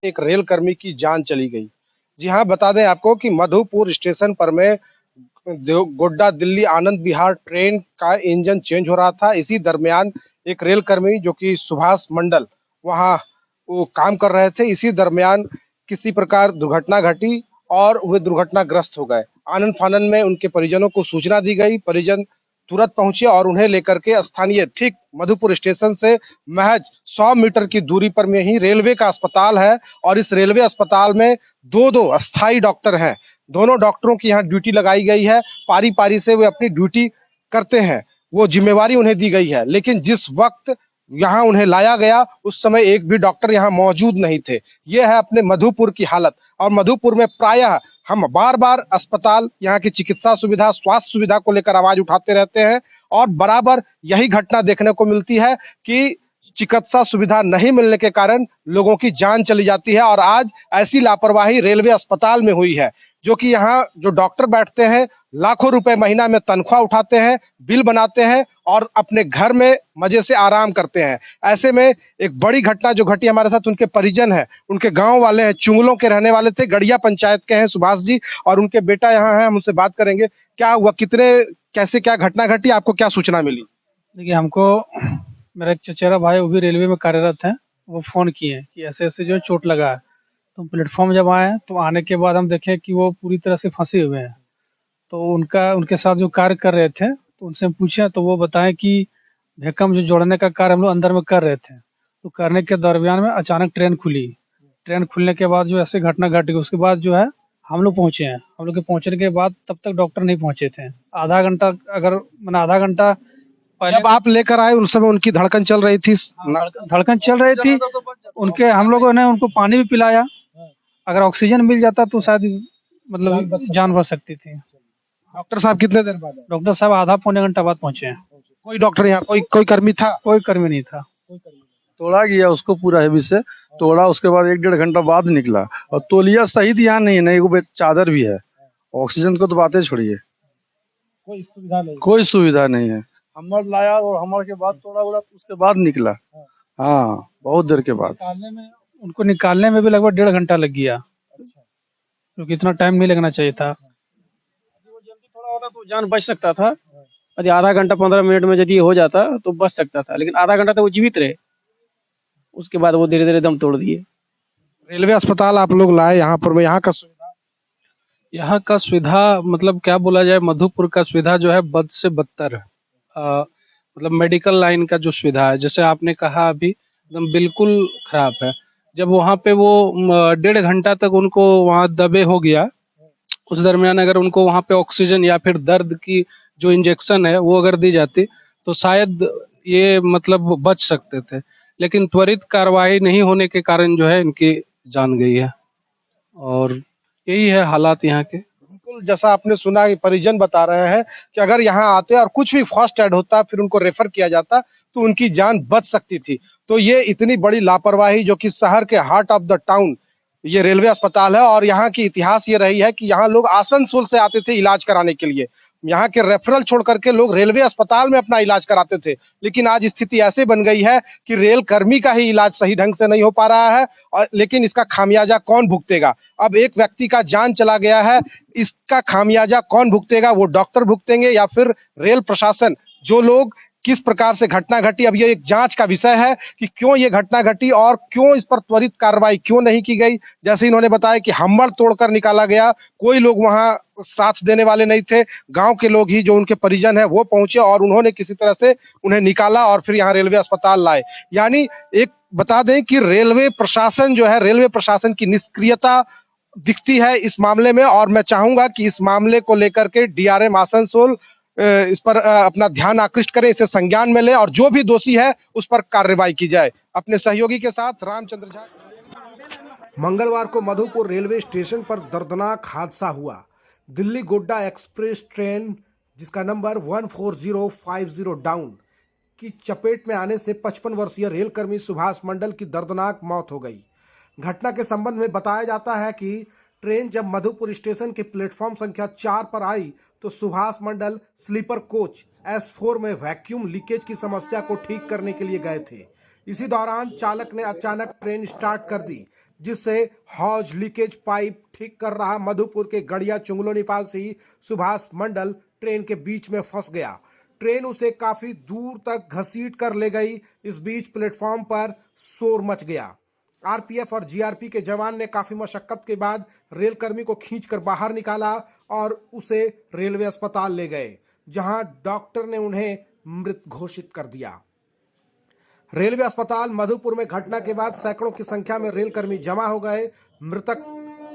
एक रेल कर्मी की जान चली गई। जी हाँ, बता दें आपको कि मधुपुर स्टेशन पर में गोड्डा दिल्ली आनंद विहार ट्रेन का इंजन चेंज हो रहा था। इसी दरमियान एक रेल कर्मी जो कि सुभाष मंडल वहाँ वो काम कर रहे थे। इसी दरमियान किसी प्रकार दुर्घटना घटी और वे दुर्घटनाग्रस्त हो गए। आनन-फानन में उनके परिजनों को सूचना दी गई। परिजन तुरंत पहुँचे और उन्हें लेकर के स्थानीय ठीक मधुपुर स्टेशन से महज़ 100 मीटर की दूरी पर में ही रेलवे का अस्पताल है और इस रेलवे अस्पताल में 2-2 अस्थायी डॉक्टर हैं। दोनों डॉक्टरों की यहाँ ड्यूटी लगाई गई है। पारी-पारी से वे अपनी ड्यूटी करते हैं। वो ज़िम्मेवारी उन्हें दी गई है। लेकिन जिस वक़्त यहाँ उन्हें लाया गया, उस समय एक भी डॉक्टर यहाँ मौजूद नहीं थे। ये है अपने मधुपुर की हालत और मधुपुर में प्रायः हम बार-बार अस्पताल, यहाँ की चिकित्सा सुविधा, स्वास्थ्य सुविधा को लेकर आवाज़ उठाते रहते हैं और बराबर यही घटना देखने को मिलती है कि चिकित्सा सुविधा नहीं मिलने के कारण लोगों की जान चली जाती है और आज ऐसी लापरवाही रेलवे अस्पताल में हुई है, जो कि यहाँ जो डॉक्टर बैठते हैं, लाखों रुपए महीना में तनख्वाह उठाते हैं, बिल बनाते हैं और अपने घर में मज़े से आराम करते हैं। ऐसे में एक बड़ी घटना जो घटी हमारे साथ उनके परिजन हैं, उनके गाँव वाले हैं, चुंगलों के रहने वाले थे, गड़िया पंचायत के हैं सुभाष जी और उनके बेटा यहाँ हैं, हम उनसे बात करेंगे। क्या हुआ? कैसे क्या घटना घटी? आपको क्या सूचना मिली? देखिए, हमको मेरा एक चचेरा भाई वो भी रेलवे में कार्यरत है। वो फ़ोन किए कि ऐसे-ऐसे जो है चोट लगा है। तो प्लेटफ़ॉर्म जब आए तो आने के बाद हम देखे कि वो पूरी तरह से फँसे हुए हैं। तो उनके साथ जो कार्य कर रहे थे, तो उनसे हम पूछे तो वो बताएँ कि ढक्कन जो जोड़ने का कार्य हम लोग अंदर में कर रहे थे। तो करने के दरमियान में अचानक ट्रेन खुली। ट्रेन खुलने के बाद जो ऐसे घटना घट गई, उसके बाद जो है हम लोग पहुँचे हैं। हम लोग के पहुँचने के बाद तब तक डॉक्टर नहीं पहुँचे थे। आधा घंटा अगर मैंने आधा घंटा पहले जब आप लेकर आए उस समय उनकी धड़कन चल रही थी? ना धड़कन चल रही थी। उनके हम लोगों ने उनको पानी भी पिलाया। अगर ऑक्सीजन मिल जाता तो शायद मतलब जान बच सकती थी। डॉक्टर साहब कितने देर बाद आए? डॉक्टर साहब आधा पौने घंटा बाद पहुँचे हैं। कोई डॉक्टर यहाँ कोई कोई कर्मी था? कोई कर्मी नहीं था। तोड़ा गया उसको पूरा हेवी से तोड़ा। उसके बाद 1-1.5 घंटा बाद निकला और तौलिया सहित यहाँ नहीं वो चादर भी है। ऑक्सीजन को तो बातें छोड़िए, कोई सुविधा नहीं है। हमर लाया और हमर के बाद तोड़ा उड़ा उसके बाद निकला। हाँ, बहुत देर के बाद। उनको निकालने में भी लगभग 1.5 घंटा लग गया, क्योंकि इतना टाइम नहीं लगना चाहिए था। वो जल्दी थोड़ा होता तो जान बच सकता था। यदि आधा घंटा 15 मिनट में यदि हो जाता तो बच सकता था, लेकिन आधा घंटा तो वो जीवित रहे। उसके बाद वो धीरे-धीरे दम तोड़ दिए। रेलवे अस्पताल आप लोग लाए यहाँ पर, यहाँ का सुविधा मतलब क्या बोला जाए, मधुपुर का सुविधा जो है बद से बदतर है। मतलब मेडिकल लाइन का जो सुविधा है, जैसे आपने कहा अभी, एकदम बिल्कुल खराब है। जब वहाँ पे वो 1.5 घंटा तक उनको वहाँ दबे हो गया, उस दरमियान अगर उनको वहाँ पे ऑक्सीजन या फिर दर्द की जो इंजेक्शन है वो अगर दी जाती, तो शायद ये मतलब बच सकते थे। लेकिन त्वरित कार्रवाई नहीं होने के कारण जो है इनकी जान गई है और यही है हालात यहाँ के। बिल्कुल जैसा आपने सुना कि परिजन बता रहे हैं कि अगर यहाँ आते और कुछ भी फर्स्ट एड होता, फिर उनको रेफर किया जाता, तो उनकी जान बच सकती थी। तो ये इतनी बड़ी लापरवाही जो कि शहर के हार्ट ऑफ द टाउन ये रेलवे अस्पताल है और यहाँ की इतिहास ये रही है कि यहाँ लोग आसनसोल से आते थे इलाज कराने के लिए। यहाँ के रेफरल छोड़ करके लोग रेलवे अस्पताल में अपना इलाज कराते थे। लेकिन आज स्थिति ऐसे बन गई है कि रेल कर्मी का ही इलाज सही ढंग से नहीं हो पा रहा है और लेकिन इसका खामियाजा कौन भुगतेगा? अब एक व्यक्ति का जान चला गया है, इसका खामियाजा कौन भुगतेगा? वो डॉक्टर भुगतेंगे या फिर रेल प्रशासन? जो लोग किस प्रकार से घटना घटी, अब ये एक जांच का विषय है कि क्यों ये घटना घटी और क्यों इस पर त्वरित कार्रवाई क्यों नहीं की गई। जैसे इन्होंने बताया कि हम्मड़ तोड़कर निकाला गया, कोई लोग वहां साथ देने वाले नहीं थे। गांव के लोग ही जो उनके परिजन है वो पहुंचे और उन्होंने किसी तरह से उन्हें निकाला और फिर यहाँ रेलवे अस्पताल लाए। यानी एक बता दें कि रेलवे प्रशासन जो है, रेलवे प्रशासन की निष्क्रियता दिखती है इस मामले में और मैं चाहूंगा कि इस मामले को लेकर के डीआरएम आसनसोल इस पर अपना ध्यान आकृष्ट करें, इसे संज्ञान में लें और जो भी दोषी है उस पर कार्रवाई की जाए। अपने सहयोगी के साथ रामचंद्र झा। मंगलवार को मधुपुर रेलवे स्टेशन पर दर्दनाक हादसा हुआ। दिल्ली गोड्डा एक्सप्रेस ट्रेन जिसका नंबर 14050 डाउन की चपेट में आने से 55 वर्षीय रेलकर्मी सुभाष मंडल की दर्दनाक मौत हो गई। घटना के संबंध में बताया जाता है कि ट्रेन जब मधुपुर स्टेशन के प्लेटफॉर्म संख्या 4 पर आई तो सुभाष मंडल स्लीपर कोच S4 में वैक्यूम लीकेज की समस्या को ठीक करने के लिए गए थे। इसी दौरान चालक ने अचानक ट्रेन स्टार्ट कर दी, जिससे हौज लीकेज पाइप ठीक कर रहा मधुपुर के गड़िया चुंगलो निवासी सुभाष मंडल ट्रेन के बीच में फंस गया। ट्रेन उसे काफी दूर तक घसीट कर ले गई। इस बीच प्लेटफॉर्म पर शोर मच गया। आरपीएफ और जीआरपी के जवान ने काफी मशक्कत के बाद रेलकर्मी को खींचकर बाहर निकाला और उसे रेलवे अस्पताल ले गए, जहां डॉक्टर ने उन्हें मृत घोषित कर दिया। रेलवे अस्पताल मधुपुर में घटना के बाद सैकड़ों की संख्या में रेलकर्मी जमा हो गए। मृतक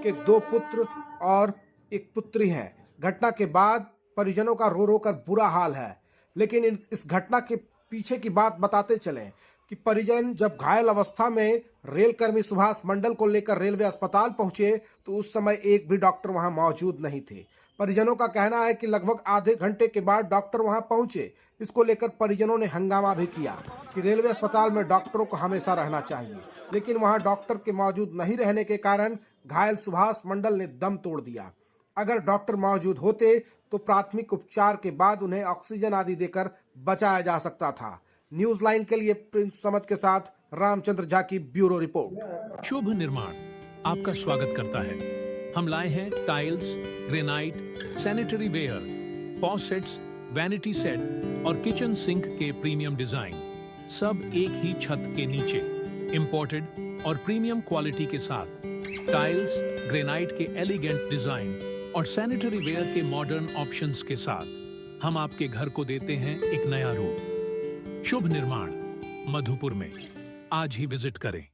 के 2 पुत्र और एक पुत्री हैं। घटना के बाद परिजनों का रो रो कर बुरा हाल है, लेकिन इस घटना के पीछे की बात बताते चलें कि परिजन जब घायल अवस्था में रेलकर्मी सुभाष मंडल को लेकर रेलवे अस्पताल पहुंचे तो उस समय एक भी डॉक्टर वहां मौजूद नहीं थे। परिजनों का कहना है कि लगभग आधे घंटे के बाद डॉक्टर वहां पहुंचे। इसको लेकर परिजनों ने हंगामा भी किया कि रेलवे अस्पताल में डॉक्टरों को हमेशा रहना चाहिए, लेकिन वहां डॉक्टर के मौजूद नहीं रहने के कारण घायल सुभाष मंडल ने दम तोड़ दिया। अगर डॉक्टर मौजूद होते तो प्राथमिक उपचार के बाद उन्हें ऑक्सीजन आदि देकर बचाया जा सकता था। न्यूज लाइन के लिए प्रिंस समद के साथ रामचंद्र झा की ब्यूरो रिपोर्ट। शुभ निर्माण आपका स्वागत करता है। हम लाए हैं tiles, granite, sanitary ware, faucets, vanity set और किचन सिंक के प्रीमियम डिजाइन, सब एक ही छत के नीचे, इंपोर्टेड और प्रीमियम क्वालिटी के साथ। टाइल्स, ग्रेनाइट के एलिगेंट डिजाइन और सैनिटरी वेयर के मॉडर्न ऑप्शंस के साथ हम आपके घर को देते हैं एक नया रूप। शुभ निर्माण मधुपुर में आज ही विजिट करें।